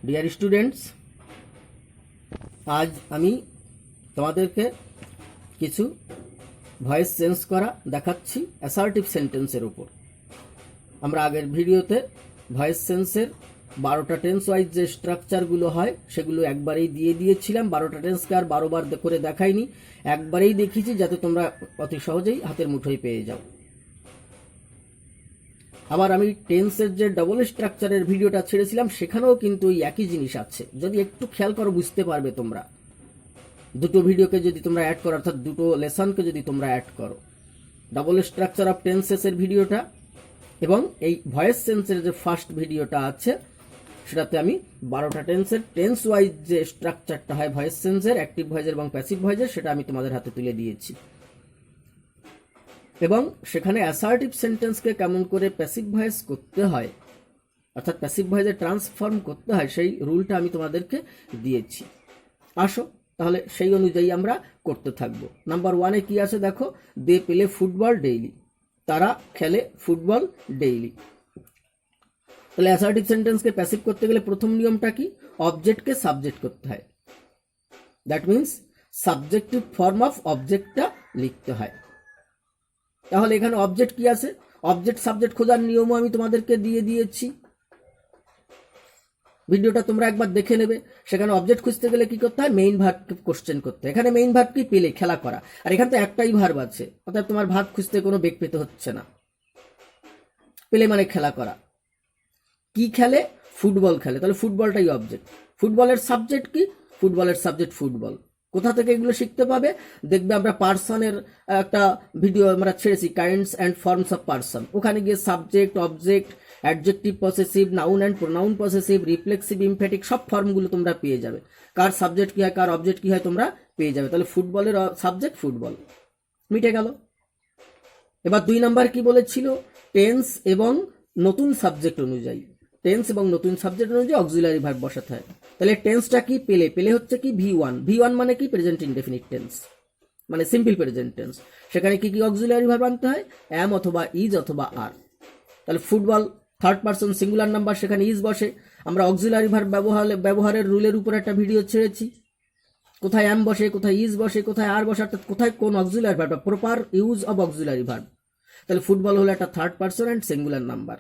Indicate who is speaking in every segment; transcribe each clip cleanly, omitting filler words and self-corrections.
Speaker 1: Dear students, আজ আমি তোমাদেরকে কিছু ভয়েস চেঞ্জ করা দেখাচ্ছি অ্যাসার্টিভ সেন্টেন্সের উপর। আমরা আগের ভিডিওতে ভয়েস চেঞ্জের 12টা টেন্স ওয়াইজ যে স্ট্রাকচারগুলো হয় সেগুলো একবারেই দিয়ে দিয়েছিলাম। 12টা টেন্সকে আর 12 বার করে দেখাইনি, একবারেই দেখিয়েছি যাতে তোমরা অতি সহজেই হাতের মুঠোয় পেয়ে যাও। আবার আমি টেন্সের যে ডবল স্ট্রাকচারের ভিডিওটা ছেড়েছিলাম সেখানেও কিন্তু ওই একই জিনিস আছে। যদি একটু খেয়াল করো বুঝতে পারবে তোমরা। দুটো ভিডিওকে যদি তোমরা অ্যাড করো, অর্থাৎ দুটো লেসনকে যদি তোমরা অ্যাড করো, ডবল স্ট্রাকচার অফ টেন্সেসের ভিডিওটা এবং এই ভয়েস চেঞ্জের যে ফার্স্ট ভিডিওটা আছে সেটাতে আমি 12টা টেন্সের টেন্স ওয়াইজ যে স্ট্রাকচারটা হয় ভয়েস চেঞ্জের, অ্যাক্টিভ ভয়েসের এবং প্যাসিভ ভয়েসের, সেটা আমি তোমাদের হাতে তুলে দিয়েছি। এবং সেখানে অ্যাসার্টিভ সেন্টেন্সকে কেমন করে প্যাসিভ ভয়েস করতে হয়, অর্থাৎ প্যাসিভ ভয়েসে ট্রান্সফর্ম করতে হয়, সেই রুলটা আমি তোমাদেরকে দিয়েছি। আসো তাহলে সেই অনুযায়ী আমরা করতে থাকবো। নাম্বার 1-এ কি আছে দেখো, দে প্লে ফুটবল ডেইলি, তারা খেলে ফুটবল ডেইলি। তাহলে অ্যাসার্টিভ সেন্টেন্সকে প্যাসিভ করতে গেলে প্রথম নিয়মটা কি, অবজেক্টকে সাবজেক্ট করতে হয়। That means subjective form of অবজেক্টটা লিখতে হয়। তাহলে এখানে অবজেক্ট কি আছে, অবজেক্ট সাবজেক্ট খোঁজার নিয়মও আমি তোমাদেরকে দিয়ে দিয়েছি। ভিডিওটা তোমরা একবার দেখে নেবে। সেখানে অবজেক্ট খুঁজতে গেলে কি করতে হয়, মেইন ভার্বকে কোশ্চেন করতে হয়। এখানে মেইন ভার্ব কি, পেলে, খেলা করা। আর এখানে তো একটাই ভার্ব আছে, অর্থাৎ তোমার ভার্ব খুঁজতে কোনো বেগ পেতে হচ্ছে না। পেলে মানে খেলা করা। কি খেলে, ফুটবল খেলে, তাহলে ফুটবলটাই অবজেক্ট। ফুটবলের সাবজেক্ট কি, ফুটবলের সাবজেক্ট ফুটবল। কোথা থেকে এগুলো শিখতে পাবে, দেখবে আমরা পার্সনের একটা ভিডিও আমরা ছেড়েছি, kinds and forms of person. ওখানে গিয়ে subject, object, adjective possessive, noun and pronoun possessive, reflexive, emphatic সব ফর্মগুলো তোমরা পেয়ে যাবে। কার সাবজেক্ট কি হয়, কার অবজেক্ট কি হয় তোমরা পেয়ে যাবে। তাহলে ফুটবলের সাবজেক্ট ফুটবল, মিটে গেল। এবার 2 নাম্বার কি বলেছিল, টেন্স এবং নতুন সাবজেক্ট অনুযায়ী, টেন্স এবং নতুন সাবজেক্ট অনুযায়ী অক্সিলারি ভার্ব বসাতে হয়। তাহলে টেন্সটা কি, পেলে, পেলে হচ্ছে কি V1 মানে কি, প্রেজেন্ট ইনডেফিনিট টেন্স, মানে সিম্পল প্রেজেন্ট টেন্স। সেখানে কি কি অক্সিলারি ভার্ব আনতে হয়, অ্যাম অথবা ইজ অথবা আর। তাহলে football third person singular number, সেখানে ইজ বসে। আমরা অক্সিলারি ভার্ব ব্যবহারের রুলের উপর একটা ভিডিও ছেড়েছি, কোথায় অ্যাম বসে, কোথায় ইজ বসে, কোথায় আর বসে, অর্থাৎ কোথায় কোন auxiliary verb, proper use of auxiliary verb. তাহলে ফুটবল হলো একটা third person and singular number.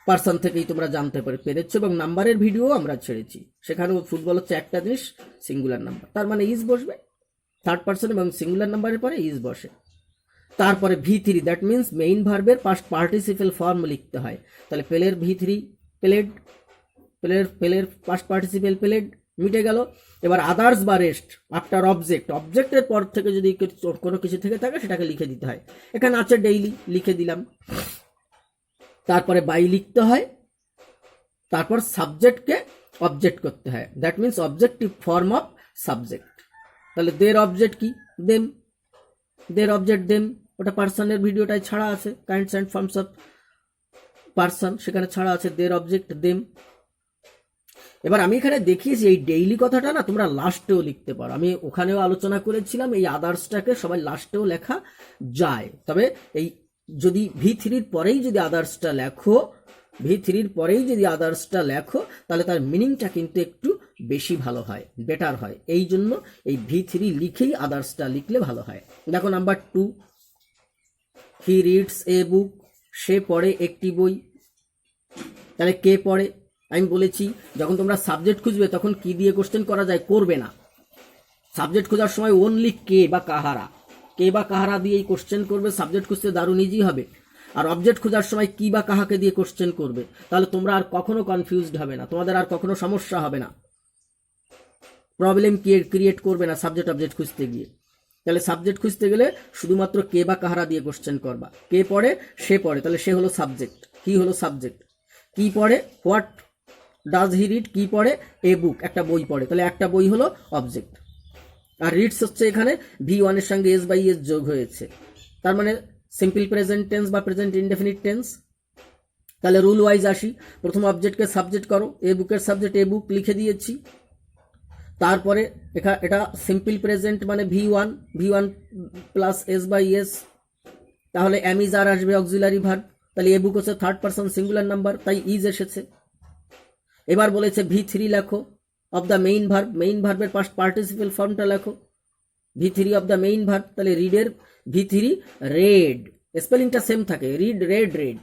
Speaker 1: Person থেকেই তোমরা জানতে পেরেছো এবং নাম্বারের ভিডিও আমরা ছেড়েছি, সেখানেও ফুটবল হচ্ছে একটা জিনিস, সিঙ্গুলার নাম্বার। তার মানে ইজ বসবে থার্ড পারসন এবং সিঙ্গুলার নাম্বারের পরে ইজ বসে। তারপরে V3, দ্যাট মিন্স মেইন ভার্বের পাস্ট পার্টিসিপেল ফর্ম লিখতে হয়। তাহলে পেলের V3 পেলেড, পেলের পাস্ট পার্টিসিপেল পেলেড, মিটে গেল। এবার আদার্স বা রেস্ট আফটার অবজেক্ট, অবজেক্টের পর থেকে যদি কোনো কিছু থেকে থাকে সেটাকে লিখে দিতে হয়। এখানে আছে ডেইলি, লিখে দিলাম। তারপরে বাই লিখতে হয়, তারপর সাবজেক্টকে অবজেক্ট করতে হয়। That means objective form of subject. তাহলে দের অবজেক্ট কি, দেম, দের অবজেক্ট দেম, ওটা পার্সনের ভিডিওটাই ছাড়া আছে, kinds and forms of person, সেখানে ছাড়া আছে দের অবজেক্ট দেম। এবার আমি এখানে দেখিয়েছি এই ডেইলি কথাটা না তোমরা লাস্টেও লিখতে পারো। আমি ওখানেও আলোচনা করেছিলাম এই আদার্সটাকে সবাই লাস্টেও লেখা যায়, তবে এই যদি V3-র পরেই যদি আদার্সটা লেখো, V3-র পরেই যদি আদার্সটা লেখো, তাহলে তার মিনিংটা কিন্তু একটু বেশি ভালো হয়, বেটার হয়। এই জন্য এই V3 লিখেই আদার্সটা লিখলে ভালো হয়। দেখো নাম্বার 2, হি রিডস এ বুক, সে পড়ে একটি বই। তাহলে কে পড়ে, আমি বলেছি যখন তোমরা সাবজেক্ট খুঁজবে তখন কি দিয়ে কোশ্চেন করা যায়, করবে না। সাবজেক্ট খোঁজার সময় অনলি কে বা কাহারা, কে বা কাহারা দিয়েই কোশ্চেন করবে। সাবজেক্ট খুঁজতে দারুণ ইজি হবে। আর অবজেক্ট খোঁজার সময় কি বা কাহাকে দিয়ে কোশ্চেন করবে, তাহলে তোমরা আর কখনো কনফিউজড হবে না, তোমাদের আর কখনো সমস্যা হবে না, প্রবলেম ক্রিয়েট করবে না সাবজেক্ট অবজেক্ট খুঁজতে গিয়ে। তাহলে সাবজেক্ট খুঁজতে গেলে শুধুমাত্র কে বা কাহারা দিয়ে কোশ্চেন করবা। কে পড়ে, সে পড়ে, তাহলে সে হলো সাবজেক্ট, কি হলো সাবজেক্ট। কি পড়ে, হোয়াট ডাজ হি রিড, কি পড়ে, এ বুক, একটা বই পড়ে, তাহলে একটা বই হলো অবজেক্ট। আর রিডস হচ্ছে এখানে V1 এর সঙ্গে এস বাই এস যোগ হয়েছে, তার মানে সিম্পল প্রেজেন্ট টেন্স বা প্রেজেন্ট ইনডেফিনিট টেন্স। তাহলে রুল ওয়াইজ আসি, প্রথম অবজেক্টকে সাবজেক্ট করো, এ বুকের সাবজেক্ট এ বুক লিখে দিয়েছি। তারপরে এটা সিম্পল প্রেজেন্ট মানে V1 plus s by s, তাহলে এম ইজ আর আসবে অক্সিলারি ভার্ব। তাহলে এ বুক হচ্ছে থার্ড পারসন সিঙ্গুলার নাম্বার, তাই ইজ এসেছে। এবার বলেছে V3 লেখো of the main verb, main ভার্বের পাস্ট পার্টিসিপেল ফর্মটা লেখো, V3 of the main verb. তাহলে রিডের V3 রেড, স্পেলিংটা সেম থাকে, রিড রেড রেড,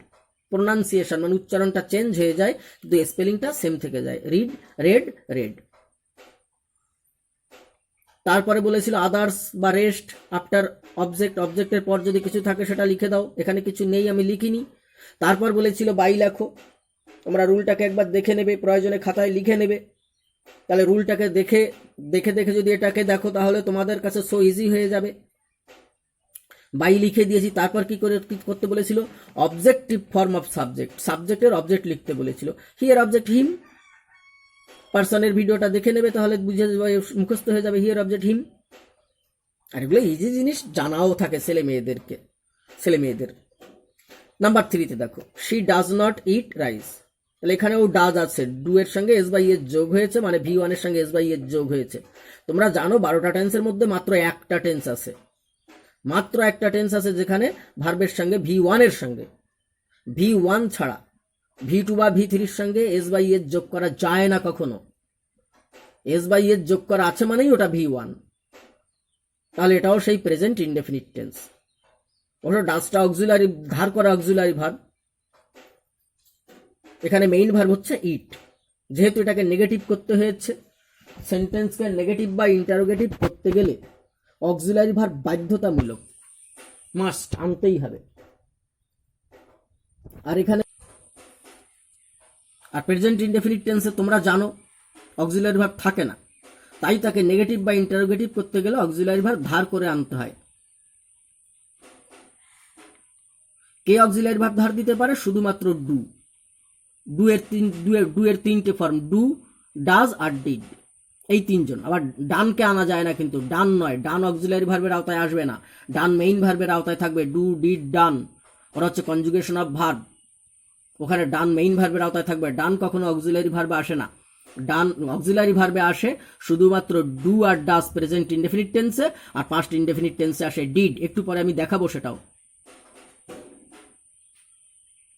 Speaker 1: প্রোনাউন্সিয়েশন মানে উচ্চারণটা চেঞ্জ হয়ে যায় কিন্তু স্পেলিংটা সেম থেকে যায়, রিড রেড রেড। তারপরে বলেছিল আদার্স বা রেস্ট আফটার অবজেক্ট, অবজেক্টের পর যদি কিছু থাকে সেটা লিখে দাও, এখানে কিছু নেই আমি লিখিনি। তারপর বলেছিল বাই লেখো, তোমরা রুলটাকে একবার দেখে নেবে, প্রয়োজনে খাতায় লিখে নেবে। তাহলে রুলটাকে দেখে দেখে দেখে যদি এটাকে দেখো তাহলে তোমাদের কাছে সো ইজি হয়ে যাবে। বাই লিখে দিয়েছি। তারপর কি করতে বলেছিল, অবজেক্টিভ ফর্ম অফ সাবজেক্ট, সাবজেক্টের অবজেক্ট লিখতে বলেছিল, হিয়ার অবজেক্ট হিম। পার্সনের ভিডিওটা দেখে নেবে তাহলে বুঝে মুখস্থ হয়ে যাবে হিয়ার অবজেক্ট হিম। আর এগুলো ইজি জিনিস জানাও থাকে ছেলে মেয়েদের। নাম্বার 3তে দেখো, she does not eat rice. তাহলে এখানেও ডাজ আছে, ডু এর সঙ্গে এস বাই এর যোগ হয়েছে, মানে V1 এর সঙ্গে এস বাই এর যোগ হয়েছে। তোমরা জানো 12টা টেন্সের মধ্যে মাত্র একটা টেন্স আছে, মাত্র একটা টেন্স আছে যেখানে ভার্বের সঙ্গে V1 এর সঙ্গে, V1 ছাড়া V2 বা V3 সঙ্গে এস বাই এর যোগ করা যায় না কখনো। এস বাই এর যোগ করা আছে মানেই ওটা V1। তাহলে এটাও সেই প্রেজেন্ট ইনডেফিনিট টেন্স। ওটা ডাজটা অক্সিলারি, ধার করা অক্সিলারি ভার্ব। এখানে মেইন ভার্ব হচ্ছে ইট, যেহেতু এটাকে নেগেটিভ করতে হয়েছে, সেন্টেন্সকে নেগেটিভ বা ইন্টারোগেটিভ করতে গেলে অক্সিলারি ভার্ব বাধ্যতামূলক, মাস্ট আনতেই হবে। আর এখানে আর প্রেজেন্ট ইনডেফিনিট টেন্সে তোমরা জানো অক্সিলারি ভার্ব থাকে না, তাই তাকে নেগেটিভ বা ইন্টারোগেটিভ করতে গেলে অক্সিলারি ভার্ব ধার করে আনতে হয়। কে অক্সিলারি ভার্ব ধার দিতে পারে? শুধুমাত্র ডু। ডু এর তিনটে ফর্ম, ডু, ডাজ আর ডিড, এই তিনজন। আবার ডানকে আনা যায় না, কিন্তু ডান নয়, ডান অক্সিলারি ভার্বের আওতায় আসবে না, ডান মেইন ভার্বের আওতায় থাকবে। ডু, ডিড, ডান ওরা হচ্ছে কনজুগেশন অফ ভার্ব, ওখানে ডান মেইন ভার্বের আওতায় থাকবে। ডান কখনো অক্সিলারি ভার্বে আসে না, ডান অক্সিলারি ভার্বে আসে শুধুমাত্র ডু আর ডাজ প্রেজেন্ট ইনডেফিনিট টেন্সে, আর পাস্ট ইনডেফিনিট টেন্সে আসে ডিড। একটু পরে আমি দেখাবো সেটাও।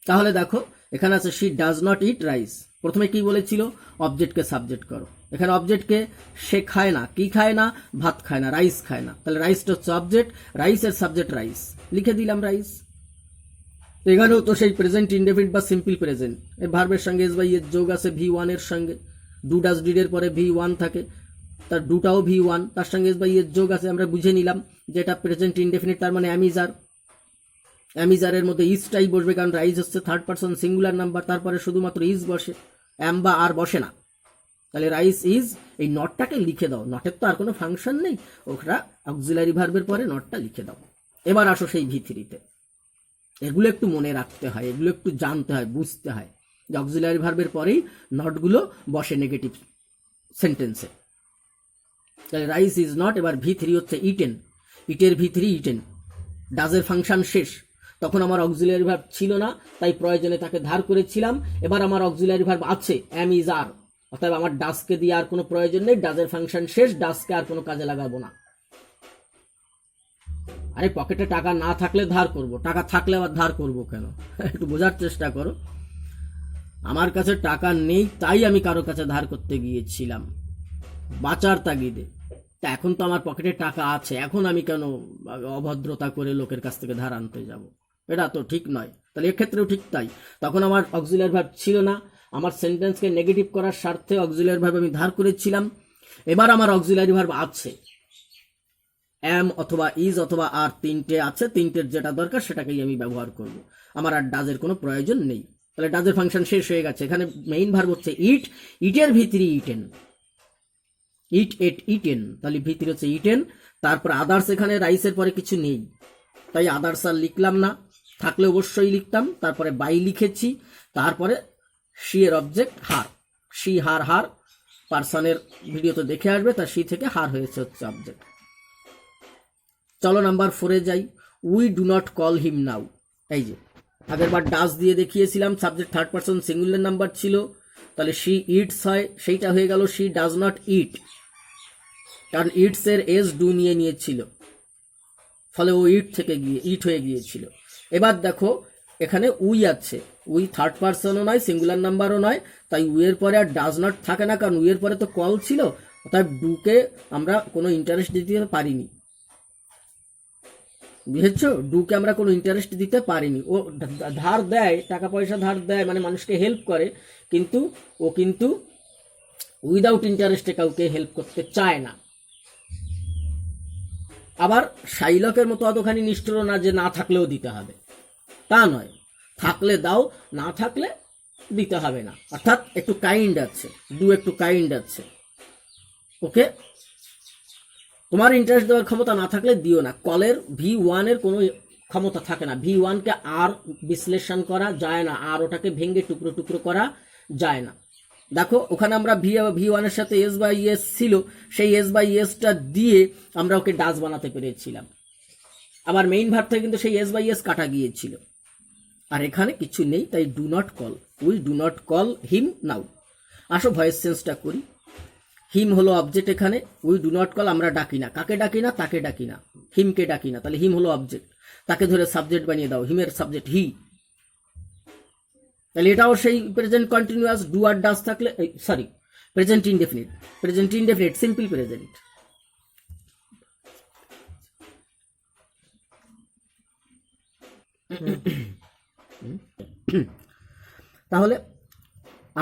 Speaker 1: তাহলে দেখো এখানে আছে she does not eat rice. প্রথমে কি বলেছিল, অবজেক্টকে সাবজেক্ট করো। এখানে অবজেক্টকে সে খায় না, কি খায় না? ভাত খায় না, রাইস খায় না। তাহলে রাইসটা হচ্ছে অবজেক্ট, রাইসের সাবজেক্ট রাইস, লিখে দিলাম রাইস। এখানেও তো সেই প্রেজেন্ট ইনডেফিনিট বা সিম্পল প্রেজেন্ট, এর ভার্বের সঙ্গে এস বাই এর যোগ আছে V1 এর সঙ্গে, ডু ডাজ ডিড এর পরে V1 থাকে, তার ডুটাও V1, তার সঙ্গে এস বাই এর যোগ আছে। আমরা বুঝে নিলাম যে এটা প্রেজেন্ট ইনডেফিনিট, তার মানে অ্যামিজার। অ্যামিজারের মধ্যে ইজটাই বসবে, কারণ রাইজ হচ্ছে থার্ড পারসন সিঙ্গুলার নাম্বার, তারপরে শুধুমাত্র ইজ বসে, অ্যাম বা আর বসে না। তাহলে রাইস ইজ, এই নটটাকে লিখে দাও, নটের তো আর কোনো ফাংশন নেই, ওটা অক্সিলারি ভার্বের পরে নটটা লিখে দাও। এবার আসো সেই V3-তে। এগুলো একটু মনে রাখতে হয়, এগুলো একটু জানতে হয়, বুঝতে হয় যে অক্সিলারি ভার্বের পরেই নটগুলো বসে নেগেটিভ সেন্টেন্সে। তাহলে রাইস ইজ নট, এবার V3 হচ্ছে ইটেন, ইটের V3 ইটেন। ডাজের ফাংশন শেষ, তখন আমার অক্সিলারি ভার্ব ছিল না, তাই প্রয়োজনে তাকে ধার করেছিলাম। এবার আমার অক্সিলারি ভার্ব আছে, অ্যাম ইজ আর, অর্থাৎ আমার ডাজকে দিয়ে আর কোনো প্রয়োজন নেই, ডাজের ফাংশন শেষ, ডাজকে আর কোনো কাজে লাগাবো না। আরে পকেটে টাকা না থাকলে ধার করব, টাকা থাকলে আবার ধার করব কেন? একটু বোঝার চেষ্টা করো। আমার কাছে টাকা নেই তাই আমি কারো কাছে ধার করতে গিয়েছিলাম বাঁচার তাগিদে, তা এখন তো আমার পকেটে টাকা আছে, এখন আমি কেন অভদ্রতা করে লোকের কাছ থেকে ধার আনতে যাব? এটা তো ঠিক নয়। তাহলে এক্ষেত্রেও ঠিক তাই, তখন আমার অক্সিলারি ভার্ব ছিল না, আমার সেন্টেন্সকে নেগেটিভ করার স্বার্থে অক্সিলারি ভার্ব আমি ধার করেছিলাম। এবার আমার অক্সিলারি ভার্ব আছে, অ্যাম অথবা ইজ অথবা আর, তিনটে আছে, তিনটের যেটা দরকার সেটাকেই আমি ব্যবহার করব, আমার আর ডাজের কোনো প্রয়োজন নেই। তাহলে ডাজের ফাংশন শেষ হয়ে গেছে। এখানে মেইন ভার্ব হচ্ছে ইট, ইটের V3 ইটেন, ইট এট ইটেন, তাহলে V3 হচ্ছে ইটেন। তারপর আদার্স, এখানে রাইসের পরে কিছু নেই তাই আদার্স আর লিখলাম না, থাকলে অবশ্যই লিখতাম। তারপরে বাই লিখেছি, তারপরে শি এর অবজেক্ট হার, শি হার, হার পার্সনের ভিডিও তো দেখে আসবে, তার শি থেকে হার হয়েছে হচ্ছে অবজেক্ট। চলো নাম্বার 4-এ যাই। We do not call him now. এই যে আগের বার ডাজ দিয়ে দেখিয়েছিলাম, subject third person singular number ছিল, তাহলে শি ইটস হয়, সেইটা হয়ে গেল শি ডাজ নট ইট, কারণ ইটস এর এস ডু নিয়ে নিয়েছিল, ফলে ও ইট থেকে গিয়ে ইট হয়ে গিয়েছিল। এবার দেখো এখানে উই আছে, উই থার্ড পার্সনও নয়, সিঙ্গুলার নাম্বারও নয়, তাই উইয়ের পরে আর ডাজ নট থাকে না, কারণ উইয়ের পরে তো কল ছিল, অর্থাৎ ডুকে আমরা কোনো ইন্টারেস্ট দিতে পারিনি। বুঝেছো? ডুকে আমরা কোনো ইন্টারেস্ট দিতে পারিনি। ও ধার দেয়, টাকা পয়সা ধার দেয়, মানে মানুষকে হেল্প করে, কিন্তু ও কিন্তু উইদাউট ইন্টারেস্টে কাউকে হেল্প করতে চায় না। আবার শাইলকের মতো অতখানি নিষ্ঠুর না যে না থাকলেও দিতে হবে, তা নয়, থাকলে দাও, না থাকলে দিতে হবে না, অর্থাৎ একটু কাইন্ড আছে, একটু কাইন্ড আছে। ওকে, তোমার ইন্টারেস্ট দেওয়ার ক্ষমতা না থাকলে দিও না। কলের V1 এর কোনো ক্ষমতা থাকে না, V1 কে আর বিশ্লেষণ করা যায় না, আর ওটাকে ভেঙে টুকরো টুকরো করা যায় না। দেখো ওখানে আমরা V1 এর সাথে S বাই এস ছিল, সেই S বাই এসটা দিয়ে আমরা ওকে ডাজ বানাতে পেরেছিলাম। আবার মেইন ভার্ব থেকে কিন্তু সেই S বাই এস কাটা গিয়েছিল, আর এখানে কিছু নেই, তাই do not call, we do not call him now. আসো ভয়েস চেঞ্জটা করি। হিম হলো অবজেক্ট, এখানে উই ডু নট কল আমরা ডাকি না, কাকে ডাকি না, তাকে ডাকি না, হিমকে ডাকি না, তাহলে হিম হলো অবজেক্ট, তাকে ধরে সাবজেক্ট বানিয়ে দাও, হিমের সাবজেক্ট হি। তাহলে এটাও সেই প্রেজেন্ট কন্টিনিউয়াস, ডু আর ডাজ থাকলে, sorry present indefinite simple present. তাহলে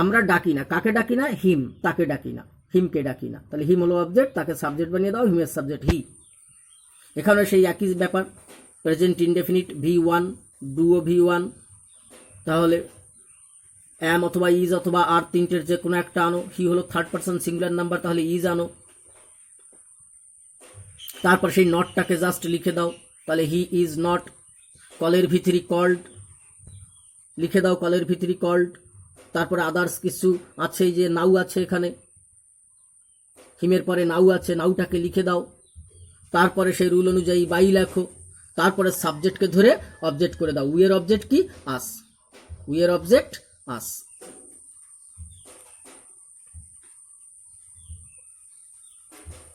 Speaker 1: আমরা ডাকি না, কাকে ডাকি না, হিম, তাকে ডাকি না, হিমকে ডাকি না, তাহলে হিম হলো অবজেক্ট, তাকে সাবজেক্ট বানিয়ে দাও, হিমের সাবজেক্ট হি। এখানে সেই একই ব্যাপার, present indefinite V1, duo V1, তাহলে অ্যাম অথবা ইজ অথবা আর তিনটের যে কোনো একটা আনো। হি হলো থার্ড পার্সন সিঙ্গুলার নাম্বার, তাহলে ইজ আনো, তারপর সেই নটটাকে জাস্ট লিখে দাও, তাহলে হি ইজ নট। কলের V3 কল্ড লিখে দাও, কলের V3 কল্ড। তারপরে আদার্স কিছু আছে, যে নাউ আছে এখানে, হিমের পরে নাউ আছে, নাউটাকে লিখে দাও। তারপরে সেই রুল অনুযায়ী বাই লেখো, তারপরে সাবজেক্টকে ধরে অবজেক্ট করে দাও। উইয়ের অবজেক্ট কি? আস, উইয়ের অবজেক্ট আস।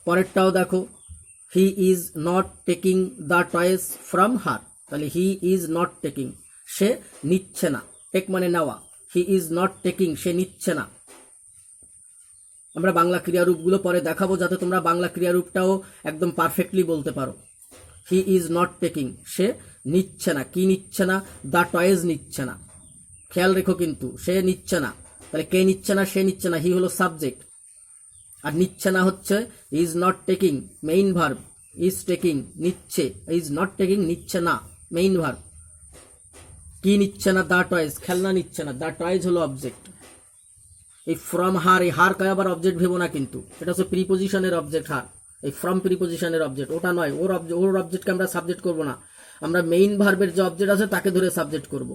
Speaker 1: পরেরটাও দেখো, he is not taking the toys from her, তাহলে হি ইজ নট টেকিং, সে নিচ্ছে না, টেক মানে নেওয়া, হি ইজ নট টেকিং, সে নিচ্ছে না। আমরা বাংলা ক্রিয়ারূপগুলো পরে দেখাবো, যাতে তোমরা বাংলা ক্রিয়ারূপটাও একদম পারফেক্টলি বলতে পারো। হি ইজ নট টেকিং, সে নিচ্ছে না, কি নিচ্ছে না? দ্য টয়েজ নিচ্ছে না, খেয়াল রেখো কিন্তু, সে নিচ্ছে না, তাহলে কে নিচ্ছে না? সে নিচ্ছে না, হি হলো সাবজেক্ট, আর নিচ্ছে না হচ্ছে is not taking, main verb, is taking নিচ্ছে, ইজ নট টেকিং নিচ্ছে না, মেইন ভার্ব। কি নিচ্ছে না? দ্য টয়েজ, খেলনা নিচ্ছে না, দ্য টয়েজ হলো অবজেক্ট। এই ফ্রম হার, এই হার কয় আবার অবজেক্ট ভেবো না কিন্তু, এটা হচ্ছে প্রিপোজিশনের অবজেক্ট হার, এই ফ্রম প্রিপোজিশনের অবজেক্ট, ওটা নয়, ওর অবজেক্টকে আমরা সাবজেক্ট করব না, আমরা মেইন ভার্বের যে অবজেক্ট আছে তাকে ধরে সাবজেক্ট করব।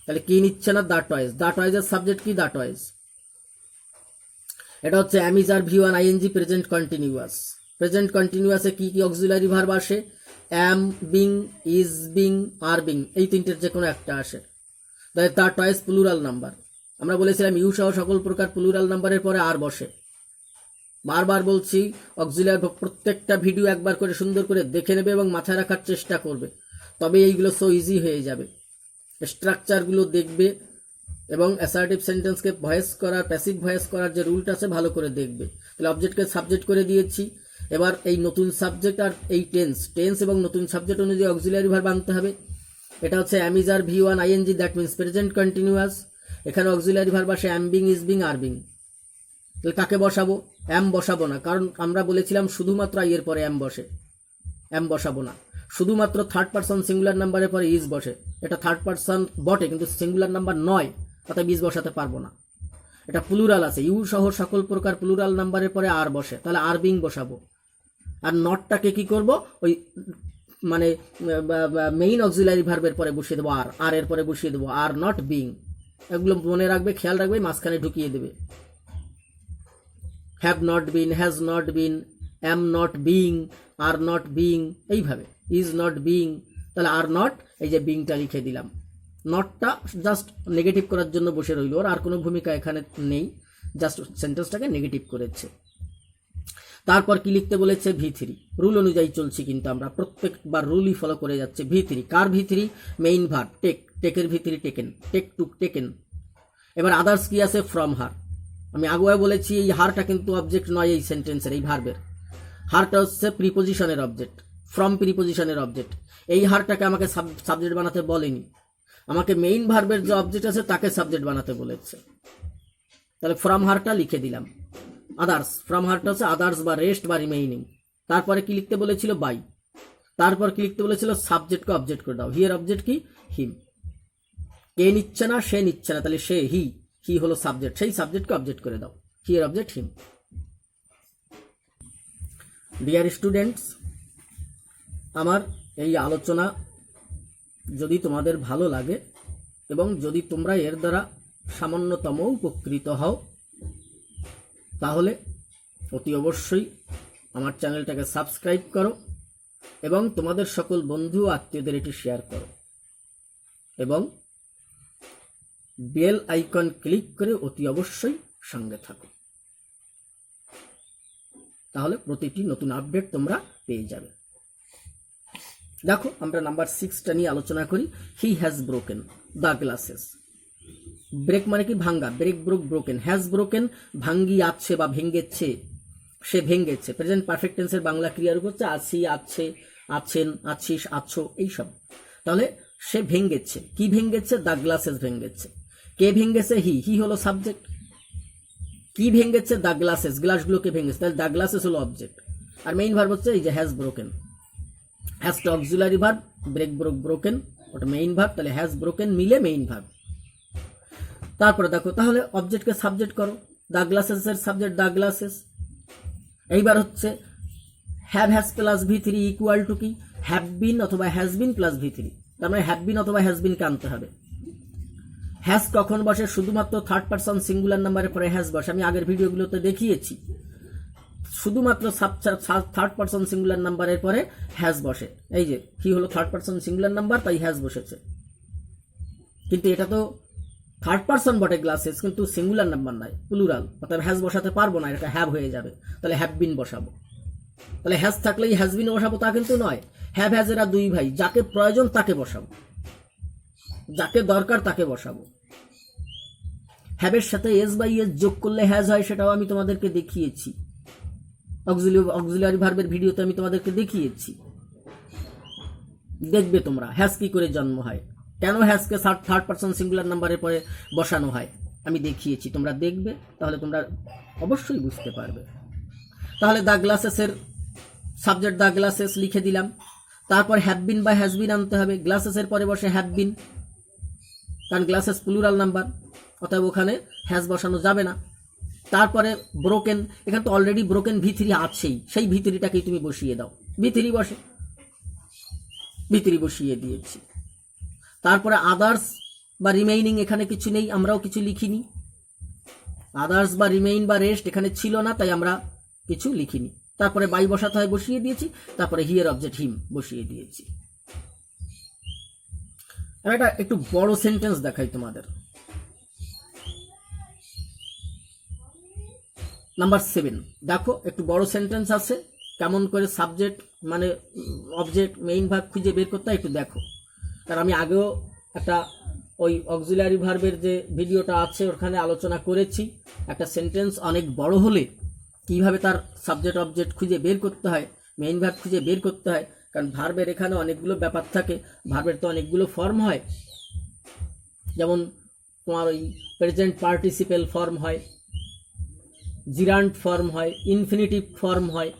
Speaker 1: তাহলে কি নিচ্ছে না? দ্য টয়েজ, দ্য টয়েজের সাবজেক্ট কি? The toys. এটা হচ্ছে am is are V1 ING present continuous. প্রেজেন্ট কন্টিনিউয়াসে কি কি অক্সিলারি ভার্ব আসে? Am, being, is being, are being, এই তিনটের যে কোনো একটা আসে। তাহলে দ্য টয়েজ প্লুরাল নাম্বার, আমরা বলেছিলাম ইউ সহ সকল প্রকার প্লুরাল নাম্বারের পরে আর বসে। বারবার বলছি, অক্সিলারি প্রত্যেকটা ভিডিও একবার করে সুন্দর করে দেখে নেবে এবং মাথায় রাখার চেষ্টা করবে, তবে এইগুলো সো ইজি হয়ে যাবে। স্ট্রাকচারগুলো দেখবে এবং অ্যাসার্টিভ সেন্টেন্সকে ভয়েস করার, প্যাসিভ ভয়েস করার যে রুলটা আছে ভালো করে দেখবে। তাহলে অবজেক্টকে সাবজেক্ট করে দিয়েছি, এবার এই নতুন সাবজেক্ট আর এই টেন্স এবং নতুন সাবজেক্ট অনুযায়ী অক্সিলারি ভার্ব আনতে হবে। এটা হচ্ছে am is are V1 ING, that means present continuous. এখানে অক্সিলারি ভার্ব আসে am, being, is being, are being. তাহলে কাকে বসাবো? অ্যাম বসাবো না, কারণ আমরা বলেছিলাম শুধুমাত্র আই এর পরে অ্যাম বসে, অ্যাম বসাবো না। শুধুমাত্র থার্ড পার্সন সিঙ্গুলার নাম্বারের পরে ইজ বসে, এটা থার্ড পার্সন বটে কিন্তু সিঙ্গুলার নাম্বার নয়, অর্থাৎ ইজ বসাতে পারবো না। এটা প্লুরাল আছে, ইউ সহ সকল প্রকার প্লুরাল নাম্বারের পরে আর বসে, তাহলে আর বিং বসাবো। আর নটটাকে কি করব? ওই মানে মেইন অক্সিলারি ভার্বের পরে বসিয়ে দেবো, আর এর পরে বসিয়ে দেবো আর নট বিং। এগুলো মনে রাখবে, খেয়াল রাখবে, মাঝখানে ঢুকিয়ে দেবে। Have not been, has not been, am not being, are not being, এইভাবে ইজ নট বিং, তাহলে আর নট, এই যে বিংটা লিখে দিলাম। নটটা জাস্ট নেগেটিভ করার জন্য বসে রইল, ওর আর কোনো ভূমিকা এখানে নেই, জাস্ট সেন্টেন্সটাকে নেগেটিভ করেছে। তারপর কি লিখতে বলেছে V3, রুল অনুযায়ী চলছি কিন্তু আমরা প্রত্যেকবার রুলই ফলো করে যাচ্ছে। V3 কার V3? মেইন ভার্ব টেক, টেকের V3 taken, take took taken. এবার আদার্স কি আছে? From her. আমি আগুয়া বলেছি এই হারটা কিন্তু অবজেক্ট নয় এই সেন্টেন্সের, এই ভার্বের। হারটা হচ্ছে প্রিপোজিশনের অবজেক্ট, ফ্রম প্রিপোজিশনের অবজেক্ট। এই হারটাকে আমাকে সাবজেক্ট বানাতে বলেনি, আমাকে মেইন ভার্বের যে অবজেক্ট আছে তাকে সাবজেক্ট বানাতে বলেছে। তাহলে ফ্রম হারটা লিখে দিলাম। আদার্স, ফ্রম হারটা হচ্ছে আদার্স বা রেস্ট বা রিমেইনিং। তারপরে কি লিখতে বলেছিল? বাই। তারপর কি লিখতে বলেছিল? সাবজেক্টকে অবজেক্ট করে দাও। হিয়ার অবজেক্ট কি? হিম। কে নিচ্ছে না, সে নিচ্ছে না, তাহলে সে, হি হলো সাবজেক্ট, সেই সাবজেক্টকে অবজেক্ট করে দাও। Here object him. Dear students, আমার এই আলোচনা যদি তোমাদের ভালো লাগে এবং যদি তোমরা এর দ্বারা সামান্যতম উপকৃত হও, তাহলে অতি অবশ্যই আমার চ্যানেলটাকে সাবস্ক্রাইব করো এবং তোমাদের সকল বন্ধু আত্মীয়দের এটি শেয়ার করো এবং বেল আইকন ক্লিক করে অতি অবশ্যই সঙ্গে থাকো, তাহলে প্রতিটি নতুন আপডেট তোমরা পেয়ে যাবে। দেখো আমরা নাম্বার 6টা নিয়ে আলোচনা করি। He has broken the glasses. Break মানে কি? ভাঙ্গা, break broke broken. Has broken ভাঙ্গিয়াছে বা ভেঙ্গেছে, সে ভেঙ্গেছে। প্রেজেন্ট পারফেক্ট টেন্সের বাংলা ক্রিয়ার হচ্ছে আছি, আছে, আছেন, আছিস, আছো, এইসব। তাহলে সে ভেঙ্গেছে। কি ভেঙ্গেছে? The glasses ভেঙ্গেছে। কে ভেঙ্গেছে? হি হলো সাবজেক্ট। কি ভেঙ্গেছে? দ্য গ্লাসেস, গ্লাসগুলোকে ভেঙ্গেছে। তাহলে দ্য গ্লাসেস হলো অবজেক্ট। আর মেইন ভার্ব হচ্ছে এই যে হ্যাজ ব্রোকেন। হ্যাজটা auxiliary verb, break broke broken ওটা মেইন ভার্ব, তাহলে হ্যাজ ব্রোকেন মিলে মেইন ভার্ব। তারপরে দেখো, তাহলে অবজেক্টকে সাবজেক্ট করো। দ্য গ্লাসেস এর সাবজেক্ট দ্য গ্লাসেস। এইবার হচ্ছে have has plus V3 equal to কি? হ্যাভ বিন অথবা হ্যাজ বিন প্লাস V3। তার মানে হ্যাভ বিন অথবা হ্যাজ বিনকে আনতে হবে। হ্যাজ কখন বসে? শুধুমাত্র থার্ড পারসন সিঙ্গুলার নাম্বারের পরে হ্যাজ বসে। আমি আগের ভিডিওগুলোতে দেখিয়েছি, শুধুমাত্র থার্ড পারসন সিঙ্গুলার নাম্বারের পরে হ্যাজ বসে। এই যে হি হলো থার্ড পারসন সিঙ্গুলার নাম্বার, তাই হ্যাজ বসেছে। কিন্তু এটা তো থার্ড পারসন বটে গ্লাসেস, কিন্তু সিঙ্গুলার নাম্বার নয়, প্লুরাল, অর্থাৎ হ্যাজ বসাতে পারবো না, এটা হ্যাভ হয়ে যাবে। তাহলে হ্যাভ বিন বসাবো। তাহলে হ্যাজ থাকলেই হ্যাজ বিন বসাবো তা কিন্তু নয়। হ্যাভ হ্যাজ এরা দুই ভাই, যাকে প্রয়োজন তাকে বসাবো, যাকে দরকার তাকে বসাবো। হ্যাভের সাথে এস বাই এস যোগ করলে হ্যাজ হয়, সেটাও আমি তোমাদেরকে দেখিয়েছি। অক্সিলারি ভার্বের ভিডিওতে আমি তোমাদেরকে দেখিয়েছি, দেখবে তোমরা হ্যাজ কি করে জন্ম হয়, কেন হ্যাজকে থার্ড পারসন সিঙ্গুলার নাম্বারের পরে বসানো হয়, আমি দেখিয়েছি। তোমরা দেখবে, তাহলে তোমরা অবশ্যই বুঝতে পারবে। তাহলে দ্য গ্লাসেসের সাবজেক্ট দ্য গ্লাসেস লিখে দিলাম। তারপর হ্যাভ বিন বা হ্যাজ বিন আনতে হবে। গ্লাসেসের পরে বসে হ্যাভ বিন, কারণ গ্লাসেস প্লুরাল নাম্বার, অতএব ওখানে হ্যাজ বসানো যাবে না। তারপরে ব্রোকেন, এখানে তো অলরেডি ব্রোকেন V3 আছেই, সেই V3টাকেই তুমি বসিয়ে দাও। V3 বসে, V3 বসিয়ে দিয়েছি। তারপরে আদার্স বা রিমেইনিং, এখানে কিছু নেই, আমরাও কিছু লিখিনি। আদার্স বা রিমেইন বা রেস্ট এখানে ছিল না, তাই আমরা কিছু লিখিনি। তারপরে বাই বসাতে হয়, বসিয়ে দিয়েছি। তারপরে হিয়ার অবজেক্ট হিম বসিয়ে দিয়েছি। আমি একটা একটু বড় সেন্টেন্স দেখাই তোমাদের। নাম্বার 7 দেখো, একটু বড় সেন্টেন্স আছে, কেমন করে সাবজেক্ট মানে অবজেক্ট মেইন ভার্ব খুঁজে বের করতে হয় একটু দেখো। কারণ আমি আগেও একটা ওই অক্সিলারি ভার্বের যে ভিডিওটা আছে ওখানে আলোচনা করেছি, একটা সেন্টেন্স অনেক বড় হলে কিভাবে তার সাবজেক্ট অবজেক্ট খুঁজে বের করতে হয়, মেইন ভার্ব খুঁজে বের করতে হয়। কারণ ভার্বের এখানে অনেকগুলো ব্যাপার থাকে, ভার্বের তো অনেকগুলো ফর্ম হয়। যেমন তোমার ওই প্রেজেন্ট পার্টিসিপেল ফর্ম হয়, জিরান্ট ফর্ম হয়, ইনফিনিটিভ ফর্ম হয়,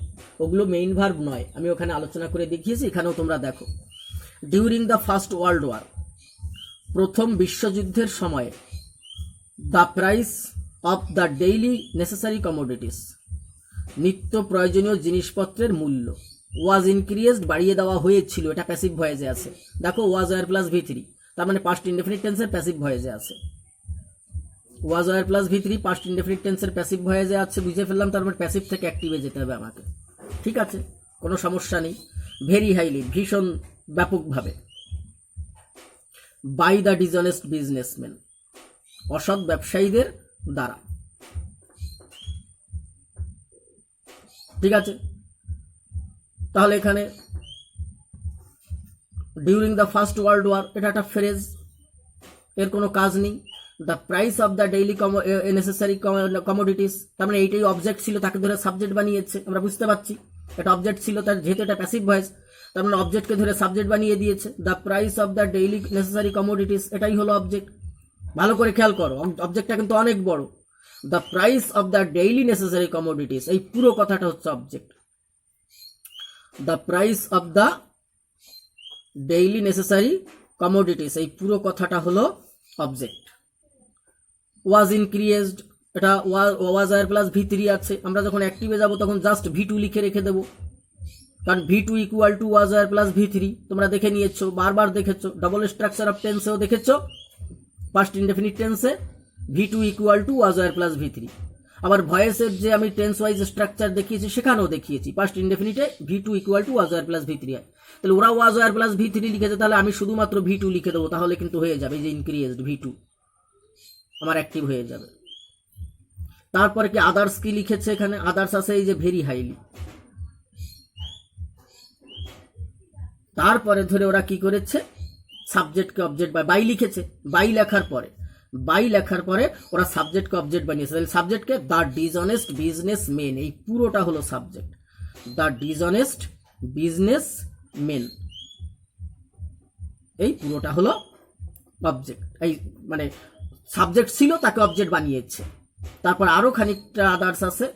Speaker 1: ওগুলো মেইন ভার্ব নয়। আমি ওখানে আলোচনা করে দেখিয়েছি, এখানেও তোমরা দেখো। During the first world war, প্রথম বিশ্বযুদ্ধের সময়ে, the price of the daily necessary commodities, নিত্য প্রয়োজনীয় জিনিসপত্রের মূল্য, ওয়াজ ইনক্রিজড বাড়িয়ে দেওয়া হয়েছিল, এটা প্যাসিভ ভয়েসে আছে। দেখো ওয়াজ ওয়ার প্লাস V3, তার মানে পাস্ট ইনডেফিনিট টেন্সের প্যাসিভ ভয়েসে আছে। Was were plus V3 past indefinite টেন্সের প্যাসিভ ভয়েসে আছে, বুঝে ফেললাম। তার মানে প্যাসিভ থেকে অ্যাক্টিভে যেতে হবে আমাকে, ঠিক আছে, কোনো সমস্যা নেই। ভেরি হাইলি, ভীষণ ব্যাপকভাবে। বাই দ্য ডিসঅনেস্ট বিজনেসম্যান, অসৎ ব্যবসায়ীদের দ্বারা। ঠিক আছে, তাহলে এখানে during the first world war, এটা একটা ফ্রেজ, এর কোনো কাজ নেই। The price of the daily necessary commodities, তার মানে এইটাই অবজেক্ট ছিল, তাকে ধরে সাবজেক্ট বানিয়েছে, আমরা বুঝতে পারছি এটা অবজেক্ট ছিল, তার যেহেতু এটা প্যাসিভ ভয়েস, তার মানে অবজেক্টকে ধরে সাবজেক্ট বানিয়ে দিয়েছে। The price of the daily necessary commodities, এটাই হলো অবজেক্ট। ভালো করে খেয়াল করো, অবজেক্টটা কিন্তু অনেক বড়। The price of the daily necessary commodities, এই পুরো কথাটা হচ্ছে object. The price of the daily necessary commodities, এই পুরো কথাটা হলো অবজেক্ট। ওয়াজ ইনক্রিজড, এটা ওয়াজ আর প্লাস V3 আছে, আমরা যখন অ্যাক্টিভে যাব তখন জাস্ট V2 লিখে রেখে দেবো, কারণ V2 ইকুয়াল টু ওয়াজ আর প্লাস V3 তোমরা দেখে নিয়েছো, বারবার দেখেছো, ডবল স্ট্রাকচার অফ টেন্সেও দেখেছো, পাস্ট ইনডেফিনিট টেন্সে V2 ইকুয়াল টু ওয়াজ আর প্লাস V3। আবার ভয়েসের যে আমি টেন্স ওয়াইজ স্ট্রাকচার দেখিয়েছি সেখানেও দেখিয়েছি, পাস্ট ইনডেফিনিটে V2 ইকুয়াল টু ওয়াজ আর প্লাস V3 হয়। তাহলে ওরা ওয়াজ আর প্লাস V3 লিখেছে, তাহলে আমি শুধুমাত্র V2 লিখে দেবো, তাহলে কিন্তু হয়ে যাবে যে ইনক্রিজড V2 আমার অ্যাক্টিভ হয়ে যাবে। তারপরে কি আদার্স কি লিখেছে, এখানে আদার্স আছে এই যে ভেরি হাইলি। তারপরে ধরে ওরা কি করেছে, সাবজেক্টকে অবজেক্ট বাই লিখেছে, বাই লেখার পরে ওরা সাবজেক্টকে অবজেক্ট বানিয়েছে। তাহলে সাবজেক্টকে দ্য ডিসঅনেস্ট বিজনেস মেন, এই পুরোটা হলো সাবজেক্ট। দ্য ডিসঅনেস্ট বিজনেস মেন, এই পুরোটা হলো অবজেক্ট। এই মানে সাবজেক্ট ছিল, তাকে অবজেক্ট বানিয়েছে। তারপর আরো খানিকটা আদার্স আছে,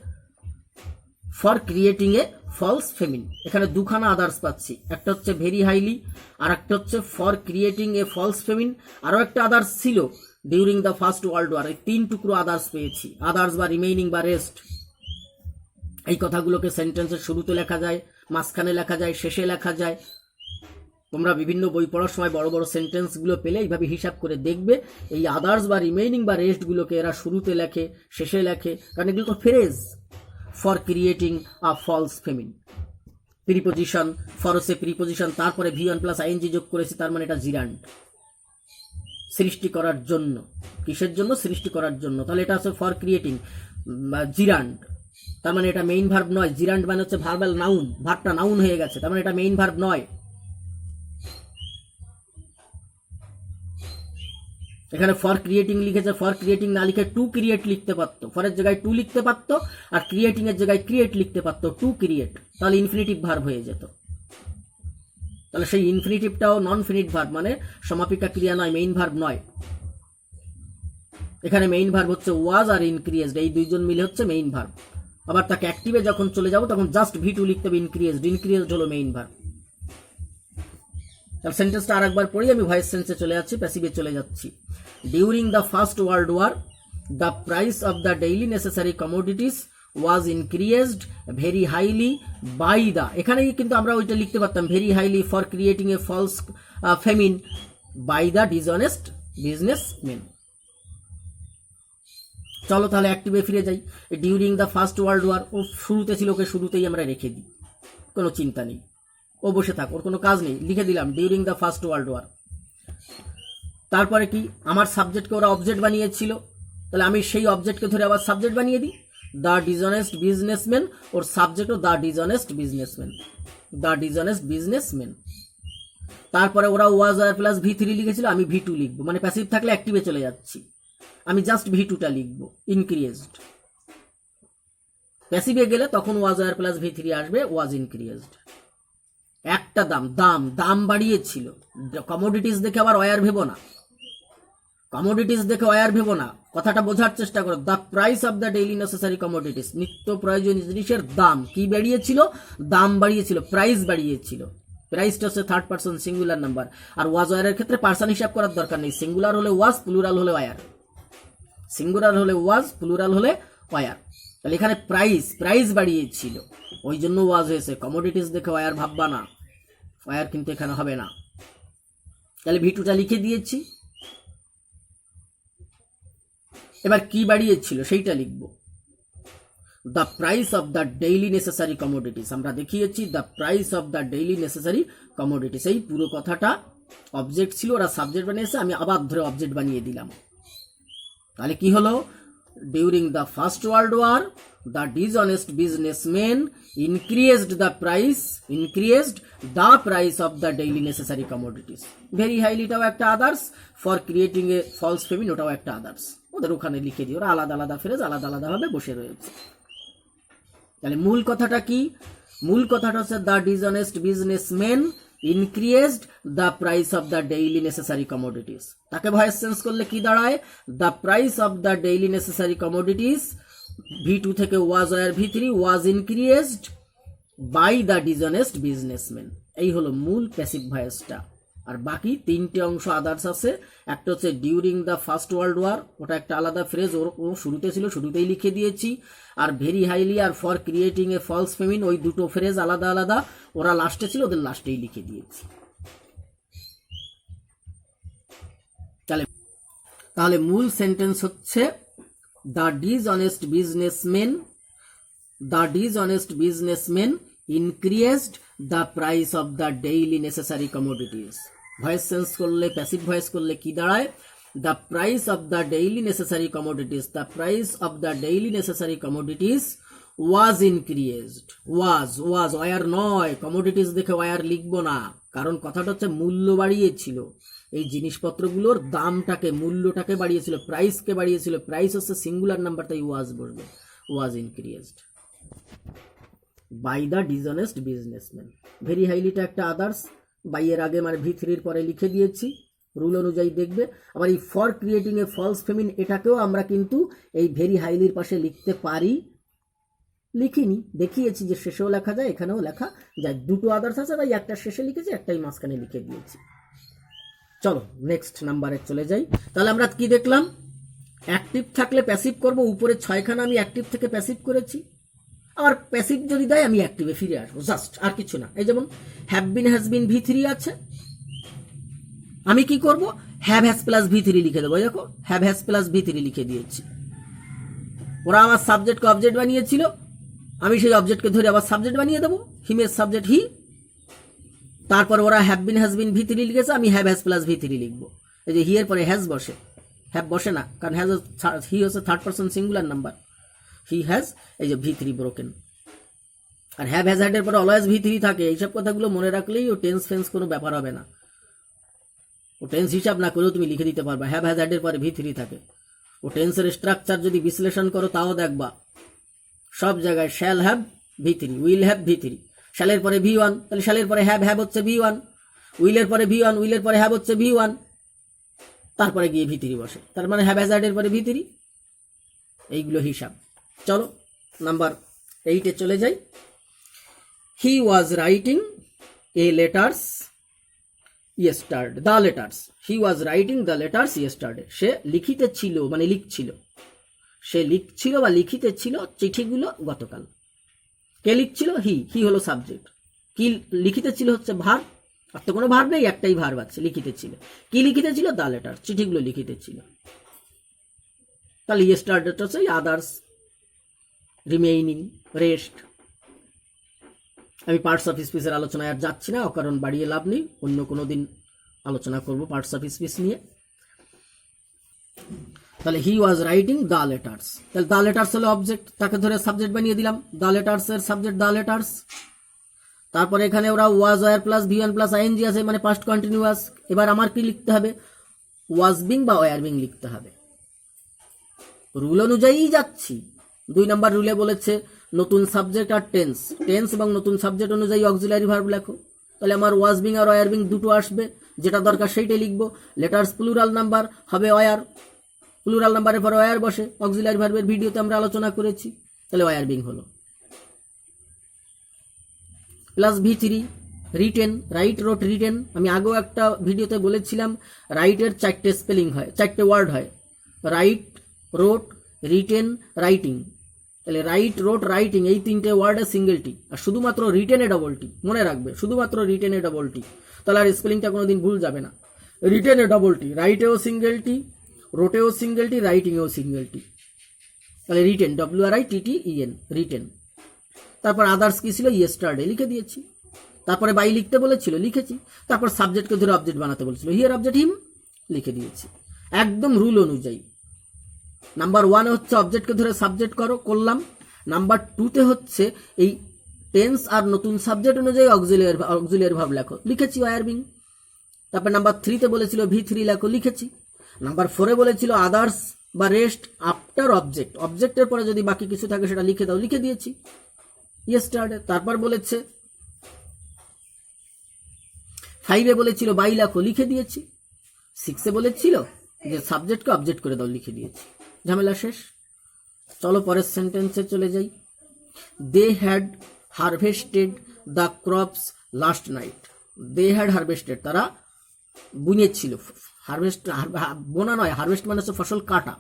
Speaker 1: for creating a false famine, এখানে দুখানা আদার্স পাচ্ছি, একটা হচ্ছে ভেরি হাইলি আর একটা হচ্ছে for creating a false famine. আরো একটা আদার্স ছিল during the first world war, এই 3 টুকরো আদার্স পেয়েছি। আদার্স বা রিমেইনিং বা রেস্ট, এই কথাগুলোকে সেন্টেন্সের শুরুতে লেখা যায়, মাঝখানে লেখা যায়, শেষে লেখা যায়। তোমরা বিভিন্ন বই পড়ার সময় বড় বড় সেন্টেন্সগুলো পেলে এইভাবে হিসাব করে দেখবে, এই আদার্স বা রিমেইনিং বা রেস্টগুলোকে এরা শুরুতে লেখে, শেষে লেখে, কারণ এগুলো তো phrase. For creating a false famine, preposition, ফরসে প্রিপোজিশন, তারপরে V1 প্লাস আইএনজি যোগ করেছি, তার মানে এটা জিরান্ড, সৃষ্টি করার জন্য। কিসের জন্য? সৃষ্টি করার জন্য। তাহলে এটা হচ্ছে ফর ক্রিয়েটিং জিরান্ড, তার মানে এটা মেইন ভার্ব নয়। জিরান্ড মানে হচ্ছে ভার্বাল নাউন, ভার্বটা নাউন হয়ে গেছে, তার মানে এটা মেইন ভার্ব নয়। এখানে ফর ক্রিয়েটিং লিখেছে, ফর ক্রিয়েটিং না লিখে টু ক্রিয়েট লিখতে পারতো, ফরের জায়গায় টু লিখতে পারতো, আর ক্রিয়েটিং এর জায়গায় ক্রিয়েট লিখতে পারতো, টু ক্রিয়েট, তাহলে ইনফিনিটিভ ভার্ব হয়ে যেত। তাহলে সেই ইনফিনিটিভটাও নন ফিনিট ভার্ব, মানে সমাপিকা ক্রিয়া নয়, মেইন ভার্ব নয়। এখানে মেইন ভার্ব হচ্ছে ওয়াজ আর ইনক্রিজড, এই দুইজন মিলে হচ্ছে মেইন ভার্ব। আবার তাকে অ্যাক্টিভে যখন চলে যাব তখন জাস্ট V2 লিখতে হবে, ইনক্রিজড হলো মেইন ভার্ব। তাহলে সেন্টেন্সটা আরেকবার পড়ি, আমি ভয়েস সেন্সে চলে যাচ্ছি, প্যাসিভে চলে যাচ্ছি। During the first world War the price of the daily necessary commodities was increased very highly by the, এখানে কিন্তু আমরা ওইটা লিখতে পারতাম, very highly for creating a false famine by the dishonest business men. চলো তাহলে অ্যাক্টিভে ফিরে যাই। During the first world War, ও শুরুতে ছিল, ওকে শুরুতেই আমরা রেখে দিই, কোনো চিন্তা নেই, ও বসে থাক, ওর কোনো কাজ নেই, লিখে দিলাম during the first world war. তারপরে কি, আমার সাবজেক্টকে ওরা অবজেক্ট বানিয়েছিল, তাহলে আমি সেই অবজেক্টকে ধরে আবার সাবজেক্ট বানিয়ে দিই, দ্য ডিসঅনেস্ট বিজনেসম্যান, ওর সাবজেক্টও the dishonest businessman, the dishonest businessman. তারপরে ওরা ওয়াজ আর প্লাস V3 লিখেছিল, আমি V2 লিখবো, মানে প্যাসিভ থাকলে অ্যাক্টিভে চলে যাচ্ছি, আমি জাস্ট V2টা লিখবো, ইনক্রিজড। প্যাসিভে গেলে তখন ওয়াজ আর প্লাস V3 আসবে, ওয়াজ ইনক্রিজড। একটা দাম বাড়িয়েছিল, কমোডিটিস দেখে আবার ওয়ার ভেবো না, কমোডিটিস দেখে ওয়ার ভেবো না, কথাটা বোঝার চেষ্টা করো। The price of the daily necessary commodities, নিত্য প্রয়োজনীয় জিনিসের দাম কি বাড়িয়েছিল? দাম বাড়িয়েছিল, প্রাইস বাড়িয়েছিল। প্রাইসটা হচ্ছে থার্ড পারসন সিঙ্গুলার নাম্বার, আর ওয়াজ ওয়ারের ক্ষেত্রে পার্সন হিসাব করার দরকার নেই, সিঙ্গুলার হলে ওয়াজ, প্লুরাল হলে ওয়ার, সিঙ্গুলার হলে ওয়াজ, প্লুরাল হলে ওয়ার। তাহলে এখানে প্রাইস বাড়িয়েছিল, ওই জন্য ওয়াজ হয়েছে। কমোডিটিস দেখে ওয়ার ভাববা না, ওয়ার কিন্তু এখানে হবে না। তাহলে V2টা লিখে দিয়েছি। এবার কি বাড়িয়েছিল সেইটা লিখব, the price of the daily necessary commodities, আমরা দেখিয়েছি the price of the daily necessary commodities, এই পুরো কথাটা অবজেক্ট ছিল, ওরা সাবজেক্ট বানিয়েছে, আমি আবার ধরে অবজেক্ট বানিয়ে দিলাম। তাহলে কি হলো, during the first world War the dishonest businessman increased the price of the daily necessary commodities. Very হাইলিটাও একটা others, for creating a false famine ওটাও একটা আদার্স। ওদের ওখানে লিখে দিই, ওরা আলাদা আলাদা ফ্রেজ আলাদা আলাদাভাবে বসে রয়েছে। তাহলে মূল কথাটা কি? মূল কথাটা হচ্ছে the dishonest businessman increased the price of the daily necessary commodities. তাকে ভয়েস চেঞ্জ করলে কি দাঁড়ায়? The price of the daily necessary commodities V2 থেকে was were V3 was increased by the dishonest businessman. এই হলো মূল প্যাসিভ ভয়েসটা। আর বাকি তিনটে অংশ আদার্স আছে। একটা হচ্ছে during the first world war, ওটা একটা আলাদা ফ্রেজ, ও শুরুতে ছিল, শুরুতেই লিখে দিয়েছি। আর ভেরি হাইলি আর for creating a false famine, ওই দুটো ফ্রেজ আলাদা আলাদা, ওরা লাস্টে ছিল, ওদের লাস্টেই লিখে দিয়েছি। তাহলে মূল সেন্টেন্স হচ্ছে the dishonest businessman increased the price of the daily necessary commodities. Voice change করলে, প্যাসিভ ভয়েস করলে কি দাঁড়ায়? The price of the daily necessary commodities, the price of the daily necessary commodities was increased. Was were নয়, commodities দেখে war লিখবো না, কারণ কথাটা হচ্ছে মূল্য বাড়িয়েছিল, এই জিনিসপত্রগুলোর দামটাকে, মূল্যটাকে বাড়িয়েছিল, প্রাইসকে বাড়িয়েছিল। প্রাইস হচ্ছে সিঙ্গুলার নাম্বার, তাই ওয়াজ বসবে। ওয়াজ increased by the dishonest businessman. Very হাইলিটা একটা আদার্স, বাই এর আগে মানে V3 পরে লিখে দিয়েছি, রুল অনুযায়ী দেখবে। আবার এই for creating a false famine, এটাকেও আমরা কিন্তু এই ভেরি হাইলির পাশে লিখতে পারি, লিখিনি, দেখিয়েছি যে শেষেও লেখা যায়, এখানেও লেখা যায়। দুটো আদার্স আছে, তাই একটা শেষে লিখেছি, একটাই মাঝখানে লিখে দিয়েছি। চলো নেক্সট নাম্বারে চলে যাই। তাহলে আমরা কি দেখলাম? অ্যাক্টিভ থাকলে প্যাসিভ করব, উপরে 6খানা আমি অ্যাক্টিভ থেকে প্যাসিভ করেছি। আবার প্যাসিভ যদি দেয় আমি অ্যাক্টিভে ফিরে আসবো, জাস্ট, আর কিছু না। এই যেমন have been, has been V3 আছে, আমি কি করব? হ্যাভ হ্যাজ প্লাস V3 লিখে দেবো। দেখো হ্যাভ হ্যাজ প্লাস V3 লিখে দিয়েছি। ওরা আমার সাবজেক্টকে অবজেক্ট বানিয়েছিল, আমি সেই অবজেক্টকে ধরে আবার সাবজেক্ট বানিয়ে দেবো, হিমের সাবজেক্ট হি। তারপর ওরা have been has been V3 লিখেছে, আমি হ্যাভ হ্যাজ প্লাস V3 লিখবো। এই যে হি এর পরে হ্যাজ বসে, হ্যাভ বসে না, কারণ হি হচ্ছে third person singular number. He has, এই যে V3 ব্রোকেন। আর হ্যাভ হ্যাজ হ্যাড এর পরে অলওয়েজ V3 থাকে। এইসব কথাগুলো মনে রাখলেই ও টেন্স ফেন্স কোনো ব্যাপার হবে না, ও টেন্স হিসাব না করেও তুমি লিখে দিতে পারবা। হ্যাভ হ্যাজ হ্যাড এর পরে V3 থাকে। ও টেন্সের স্ট্রাকচার যদি বিশ্লেষণ করো তাও দেখবা সব জায়গায় shall have V3, will have V3, শ্যালের পরে V1, তাহলে শ্যালের পরে হ্যাভ, হ্যাভ হচ্ছে V1, উইলের পরে V1, উইলের পরে হ্যাভ হচ্ছে V1, তারপরে গিয়ে V3 বসে, তার মানে হ্যাভ হ্যাজ হ্যাড এর পরে V3। এইগুলো হিসাব। চলো নাম্বার 8-এ চলে যাই। He was writing a letters yesterday, the letters, he was writing the letters yesterday. সে লিখিতেছিল, মানে লিখছিল, সে লিখছিল বা লিখিতেছিল চিঠিগুলো গতকাল। কে লিখছিল? হি হলো সাবজেক্ট। কি লিখিতেছিল হচ্ছে ভার্ব, আর তো কোনো ভার্ব নেই, একটাই ভার্ব আছে, লিখিতেছিল। কি লিখিতেছিল? The letter, চিঠিগুলো লিখিতেছিল। তাহলে ইয়েস্টারডেটা হচ্ছে আদার্স, রিমেইনিং, রেস্ট। আমি পার্টস অফ স্পিচের আলোচনায় আর যাচ্ছি না, কারণ বাড়িয়ে লাভ নেই, অন্য কোনো দিন আলোচনা করব পার্টস অফ স্পিচ নিয়ে। তাহলে হি ওয়াজ রাইটিং দ্য লেটার্স, তাহলে দ্য লেটার্স হলো অবজেক্ট, তাকে ধরে সাবজেক্ট বানিয়ে দিলাম। দ্য লেটার্স এর সাবজেক্ট দ্য লেটার্স। তারপরে এখানে ওরা was were plus V1 plus ING আছে, মানে পাস্ট কন্টিনিউয়াস। এবার আমার কি লিখতে হবে? ওয়াজ বিং বা ওয়ার বিং লিখতে হবে। রুল অনুযায়ী যাচ্ছি। 2 নম্বর রুলে বলেছে নতুন সাবজেক্ট আর টেন্স, টেন্স এবং নতুন সাবজেক্ট অনুযায়ী অক্সিলারি ভার্ব লেখো। তাহলে আমার ওয়াজ বিং আর ওয়ার বিং দুটো আসবে, যেটা দরকার সেইটাই লিখবো। লেটার্স প্লুরাল নাম্বার হবে ওয়ার, প্লুরাল নাম্বারের পরে ওয়ার বসে, অক্সিলারি ভার্বের ভিডিওতে আমরা আলোচনা করেছি। তাহলে ওয়ার বিং হলো plus V3 written, write, wrote, written. আমি আগেও একটা ভিডিওতে বলেছিলাম রাইটের 4টে স্পেলিং হয়, 4টে ওয়ার্ড হয়, রাইট, রোট, রিটেন, রাইটিং। তাহলে রাইট, রোট, রাইটিং এই 3টে ওয়ার্ডে সিঙ্গেল টি, আর শুধুমাত্র রিটেনে ডবল টি। মনে রাখবে শুধুমাত্র রিটেনে ডবল টি, তাহলে আর স্পেলিংটা কোনোদিন ভুল যাবে না। রিটেনে ডবল টি, রাইটেও সিঙ্গেল টি, রোটেও সিঙ্গেল টি, রাইটিংয়েও সিঙ্গেল টি। তাহলে রিটেন, WRITTEN, রিটেন। তারপর আদার্স কি ছিল? ইয়েস্টারডে লিখে দিয়েছি। তারপরে বাই লিখতে বলেছিল, লিখেছি। তারপর সাবজেক্টকে ধরে অবজেক্ট বানাতে বলেছিল, হিয়ার অবজেক্ট হিম, লিখে দিয়েছি। একদম রুল অনুযায়ী। নাম্বার 1 হচ্ছে অবজেক্টকে ধরে সাবজেক্ট করলাম। নাম্বার 2তে হচ্ছে এই টেন্স আর নতুন সাবজেক্ট অনুযায়ী অক্সিলিয়ারি ভার্ব লেখো, লিখেছি ওয়ার বিং। তারপর নাম্বার 3তে বলেছিল V3 লেখো, লিখেছি। নাম্বার 4-এ বলেছিল আদার্স বা রেস্ট আফটার অবজেক্ট, অবজেক্টের পরে যদি বাকি কিছু থাকে সেটা লিখে দাও, লিখে দিয়েছি ইয়েস্টারডে। তারপর বলেছে 5-এ বলেছিল বাই লেখো, লিখে দিয়েছি। 6-এ বলেছিল যে সাবজেক্টকে অবজেক্ট করে দাও, লিখে দিয়েছি, ঝামেলা শেষ। চলো পরের সেন্টেন্সে চলে যাই। They had harvested the crops last night. They had harvested, তারা বুনেছিল। হারভেস্ট বোনা নয়, হারভেস্ট মানে হচ্ছে ফসল কাটা।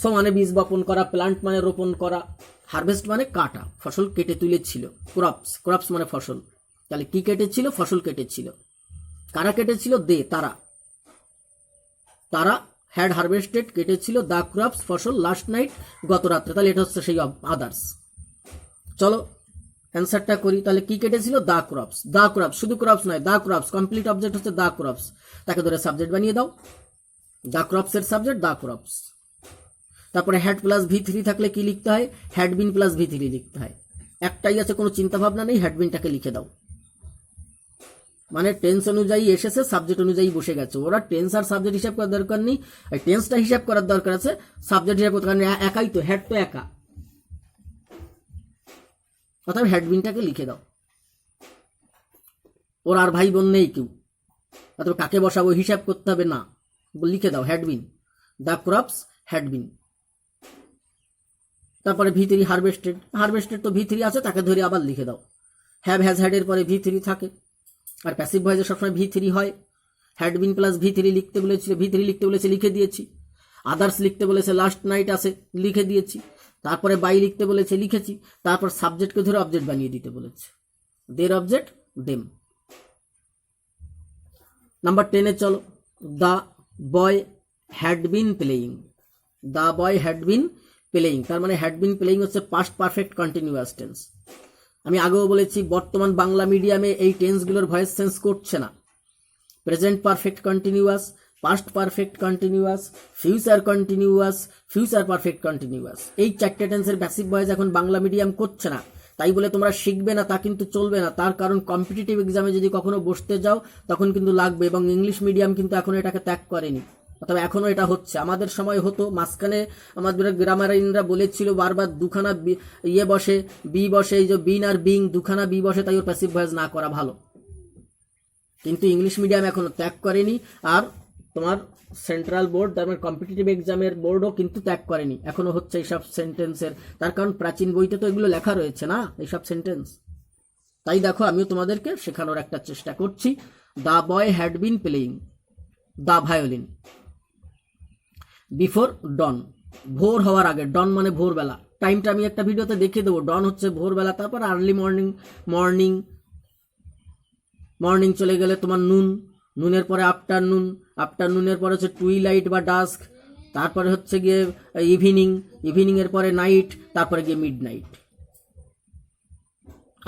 Speaker 1: সো মানে বীজ বপন করা, প্লান্ট মানে রোপণ করা, হারভেস্ট মানে কাটা, ফসল কেটে তুলেছিল। ক্রপস, ক্রপস মানে ফসল। তাহলে কি কেটেছিল? ফসল কেটেছিল। কারা কেটেছিল? দে, তারা। তারা হ্যাড হারভেস্টেড, কেটেছিল, দা ক্রপস ফসল, লাস্ট নাইট, গত রাত্রে। তাহলে এটা হচ্ছে সেই আদার্স। চলো অ্যান্সারটা করি। তাহলে কি কেটেছিল? দা ক্রপস। দা ক্রপস, শুধু ক্রপস নয়, দা ক্রপস, কমপ্লিট অবজেক্ট হচ্ছে দা ক্রপস। তাকে ধরে সাবজেক্ট বানিয়ে দাও, দা ক্রপস এর সাবজেক্ট দা ক্রপস। তারপরে হ্যাড প্লাস V3 থাকলে কি লিখতে হয়? হ্যাড বিন প্লাস V3 লিখতে হয়। একটাই আছে, কোনো চিন্তা ভাবনা নেই, হ্যাড বিনটাকে লিখে দাও। মানে টেন্স অনুযায়ী এসেছে, সাবজেক্ট অনুযায়ী বসে গেছে। ওরা টেন্স আর সাবজেক্ট হিসাব করার দরকার নেই, টেন্সটা হিসাব করার দরকার আছে, সাবজেক্ট হিসাব করতে একাই তো, হ্যাড তো একা। অর্থাৎ হ্যাডবিনটাকে লিখে দাও। ওর আর ভাই বোন নেই কেউ, অথবা কাকে বসাবো হিসাব করতে হবে না, লিখে দাও হ্যাডবিন, দ্য ক্রপস হ্যাডবিন। তারপরে V3 হারভেস্টেড, হারভেস্টেড তো V3 আছে, তাকে ধরে আবার লিখে দাও। হ্যাভ হ্যাজ হ্যাড এর পরে V3 থাকে, আর প্যাসিভ ভয়েসে সবসময় V3 হয়। হ্যাডবিন প্লাস V3 লিখতে বলেছিল, V3 লিখতে বলেছে, লিখে দিয়েছি। আদার্স লিখতে বলেছে, লাস্ট নাইট আছে, লিখে দিয়েছি। তারপরে বাই লিখতে বলেছে, লিখেছি। তারপর সাবজেক্টকে ধরে অবজেক্ট বানিয়ে দিতে বলেছে, দের অবজেক্ট দেম। নাম্বার 10-এ চলো। The boy had been playing. The boy had been playing, তার মানে হ্যাড বিন প্লেয়িং হচ্ছে পাস্ট পারফেক্ট কন্টিনিউয়াস টেন্স। আমি আগেও বলেছি বর্তমান বাংলা মিডিয়ামে এই টেন্সগুলোর ভয়েস চেঞ্জ করছে না। Present perfect continuous, past perfect continuous, future continuous, future perfect continuous, এই 4টে টেন্সের প্যাসিভ ভয়েস এখন বাংলা মিডিয়াম করছে না। তাই বলে তোমরা শিখবে না তা কিন্তু চলবে না, তার কারণ কম্পিটিটিভ এক্সামে যদি কখনো বসতে যাও তখন কিন্তু লাগবে। এবং ইংলিশ মিডিয়াম কিন্তু এখনো এটাকে ত্যাগ করেনি, অথবা এখনো এটা হচ্ছে। আমাদের সময় হতো, মাঝখানে আমাদের গ্রামারিনরা বলেছিল বারবার দুখানা ইয়ে বসে, বি বসে, এই যে বিন আর বিং, দুখানা বি বসে, তাই ওর প্যাসিভ ভয়েস না করা ভালো। কিন্তু ইংলিশ মিডিয়াম এখনো ত্যাগ করেনি, আর তোমার সেন্ট্রাল বোর্ড, তারপর কম্পিটিটিভ এক্সামের বোর্ডও কিন্তু ত্যাগ করেনি, এখনো হচ্ছে এইসব সেন্টেন্সের। তার কারণ প্রাচীন বইতে তো এগুলো লেখা রয়েছে না, এইসব সেন্টেন্স। তাই দেখো আমিও তোমাদেরকে শেখানোর একটা চেষ্টা করছি। The boy had been playing the violin before dawn, ভোর হওয়ার আগে। ডন মানে ভোরবেলা, টাইমটা আমি একটা ভিডিওতে দেখিয়ে দেবো। ডন হচ্ছে ভোরবেলা, তারপর আর্লি মর্নিং, মর্নিং, মর্নিং চলে গেলে তোমার নুন, নুনের পরে আফটারনুন, আফটারনুনের পরে হচ্ছে টুইলাইট বা ডাস্ক, তারপরে হচ্ছে গিয়ে ইভিনিং, ইভিনিং এর পরে নাইট, তারপরে গিয়ে মিড নাইট,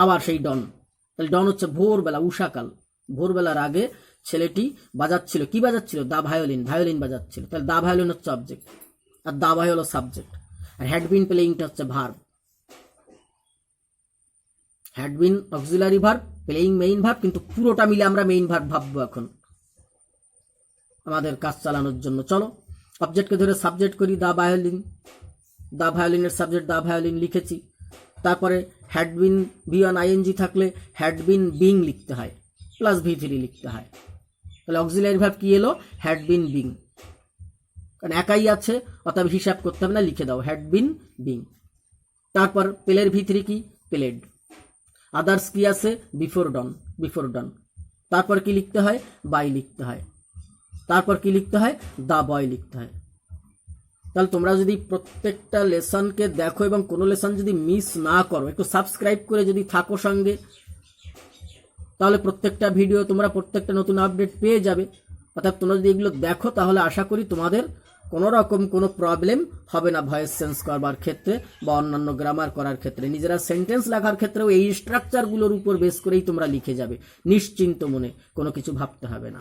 Speaker 1: আবার সেই ডন। তাহলে ডন হচ্ছে ভোরবেলা, উষাকাল। ভোরবেলার আগে ছেলেটি বাজাচ্ছিল, কি বাজাচ্ছিল? দা ভায়োলিন, ভায়োলিন বাজাচ্ছিল। তাহলে দা ভায়োলিন হচ্ছে অবজেক্ট, আর দা ভাই হলো সাবজেক্ট, আর হ্যাড বিন প্লেয়িংটা হচ্ছে verb. Had been auxiliary verb, playing main verb, কিন্তু পুরোটা মিলে আমরা মেইন ভার্ব ভাববো এখন আমাদের কাজ চালানোর জন্য। চলো অবজেক্টকে ধরে সাবজেক্ট করি, দা ভায়োলিন, দা ভায়োলিনের সাবজেক্ট দা ভায়োলিন লিখেছি। তারপরে হ্যাড বিন V1 ING থাকলে হ্যাড বিন বিং লিখতে হয়, প্লাস V3 লিখতে হয়। তাহলে অক্সিলারি ভার্ব কি এলো? হ্যাড বিন বিং, কারণ একাই আছে, অতএব হিসাব করতে হবে না, লিখে দাও হ্যাড বিন বিং। তারপর পেলের V3 কি? পেলেড। আদার্স কি আছে? বিফোর ডন, বিফোর ডন। তারপর কি লিখতে হয়? বাই লিখতে হয়। তারপর কি লিখতে হয়? দা বয় লিখতে হয়। তাহলে তোমরা যদি প্রত্যেকটা লেসনকে দেখো এবং কোনো লেসন যদি মিস না করো, একটু সাবস্ক্রাইব করে যদি থাকো সঙ্গে, তাহলে প্রত্যেকটা ভিডিও তোমরা প্রত্যেকটা নতুন আপডেট পেয়ে যাবে। অর্থাৎ তোমরা যদি এগুলো দেখো তাহলে আশা করি তোমাদের কোনো রকম কোনো প্রবলেম হবে না ভয়েস চেঞ্জ করবার ক্ষেত্রে বা অন্যান্য গ্রামার করার ক্ষেত্রে। নিজেরা সেন্টেন্স লেখার ক্ষেত্রেও এই স্ট্রাকচারগুলোর উপর বেস করেই তোমরা লিখে যাবে, নিশ্চিন্ত মনে, কোনো কিছু ভাবতে হবে না।